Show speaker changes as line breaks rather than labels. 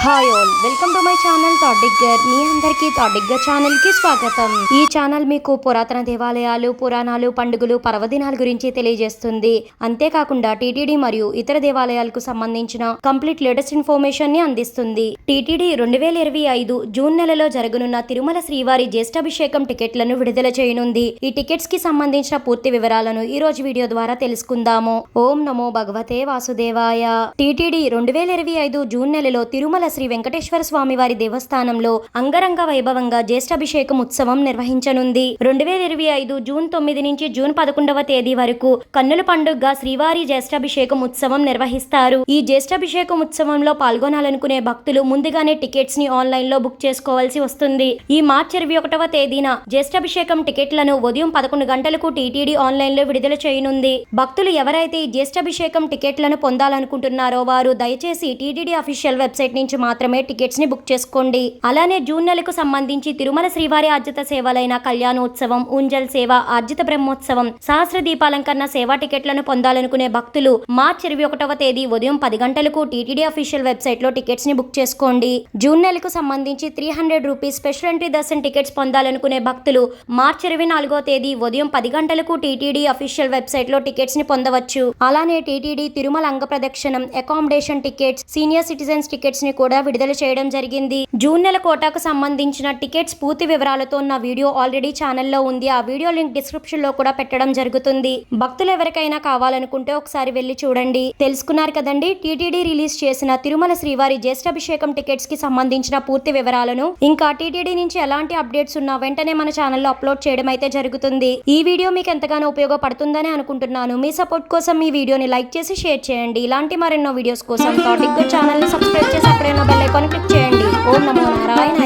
Hi all, welcome to my channel Thought Digger. మీ అందరికీ Thought digger channel కి స్వాగతం. ఈ ఛానల్ మీకు పురాతన దేవాలయాలు, పురాణాలు, పండుగలు, పర్వదినాల గురించి తెలియజేస్తుంది. అంతేకాకుండా టీటీడీ మరియు ఇతర దేవాలయాలకు సంబంధించిన కంప్లీట్ లేటెస్ట్ ఇన్ఫర్మేషన్ ని అందిస్తుంది. టీటీడీ 2025 జూన్ నెలలో జరగనున్న తిరుమల శ్రీవారి జ్యేష్ఠాభిషేకం టికెట్లను విడుదల చేయనుంది. ఈ టికెట్స్ కి సంబంధించిన పూర్తి వివరాలను ఈ రోజు వీడియో ద్వారా తెలుసుకుందాము. ఓం నమో భగవతే వాసుదేవాయ. టీటీడీ 2025 జూన్ నెలలో తిరుమల శ్రీ వెంకటేశ్వర స్వామి వారి దేవస్థానంలో అంగరంగ వైభవంగా జ్యేష్ఠాభిషేకం ఉత్సవం నిర్వహించనుంది. 2025 జూన్ 9 నుంచి జూన్ 11వ తేదీ వరకు కన్నుల పండుగగా శ్రీవారి జ్యేష్ఠాభిషేకం ఉత్సవం నిర్వహిస్తారు. ఈ జ్యేష్ఠాభిషేకం ఉత్సవంలో పాల్గొనాలనుకునే భక్తులు ముందుగానే టికెట్స్ ని ఆన్లైన్ లో బుక్ చేసుకోవాల్సి వస్తుంది. ఈ మార్చి 21వ తేదీన జ్యేష్ఠాభిషేకం టికెట్లను ఉదయం 11 గంటలకు టీటీడీ ఆన్లైన్ లో విడుదల చేయనుంది. భక్తులు ఎవరైతే ఈ జ్యేష్ఠాభిషేకం టికెట్లను పొందాలనుకుంటున్నారో వారు దయచేసి టీటీడీ అఫీషియల్ వెబ్సైట్ నుంచి మాత్రమే టికెట్స్ ని బుక్ చేసుకోండి. అలానే జూన్ నెలకు సంబంధించి తిరుమల శ్రీవారి ఆర్జిత సేవలైన కళ్యాణోత్సవం, ఉంజల్ సేవ, ఆర్జిత బ్రహ్మోత్సవం, సహస్ర దీపాలంకరణ సేవా టికెట్లను పొందాలనుకునే భక్తులు మార్చి 21వ తేదీ ఉదయం 10 గంటలకు టీటీడీ అఫీషియల్ వెబ్సైట్ లో టికెట్స్ ని బుక్ చేసుకోండి. జూన్ నెలకు సంబంధించి 300 rupees special entry darshan tickets పొందాలనుకునే భక్తులు మార్చి 24వ తేదీ ఉదయం 10 గంటలకు టీటీడీ అఫీషియల్ వెబ్సైట్ లో టికెట్స్ ని పొందవచ్చు. అలానే టీటీడీ తిరుమల అంగ ప్రదక్షిణం, accommodation tickets, senior citizens tickets ని కూడా విడుదల చేయడం జరిగింది. జూన్ నెల కోటాకు సంబంధించిన టికెట్స్ పూర్తి వివరాలతో నా వీడియో ఆల్రెడీ ఛానల్లో ఉంది. ఆ వీడియో లింక్ డిస్క్రిప్షన్ లో కూడా పెట్టడం జరుగుతుంది. భక్తులు ఎవరికైనా కావాలనుకుంటే ఒకసారి వెళ్ళి చూడండి. తెలుసుకున్నారు కదండి, టీటీడీ రిలీజ్ చేసిన తిరుమల శ్రీవారి జ్యేష్ఠాభిషేకం టికెట్స్ కి సంబంధించిన పూర్తి వివరాలను. ఇంకా టీటీడీ నుంచి ఎలాంటి అప్డేట్స్ ఉన్నా వెంటనే మన ఛానల్లో అప్లోడ్ చేయడం అయితే జరుగుతుంది. ఈ వీడియో మీకు ఎంతగానో ఉపయోగపడుతుందని అనుకుంటున్నాను. మీ సపోర్ట్ కోసం ఈ వీడియోని లైక్ చేసి షేర్ చేయండి. ఇలాంటి మరెన్నో వీడియోస్ కోసం థాట్ డిగ్గర్ ఛానల్ ని సబ్స్క్రైబ్ చేసి అప్పుడైనా బెల్ ఐకాన్ క్లిక్ చేయండి. ఓం నమో నారాయణ.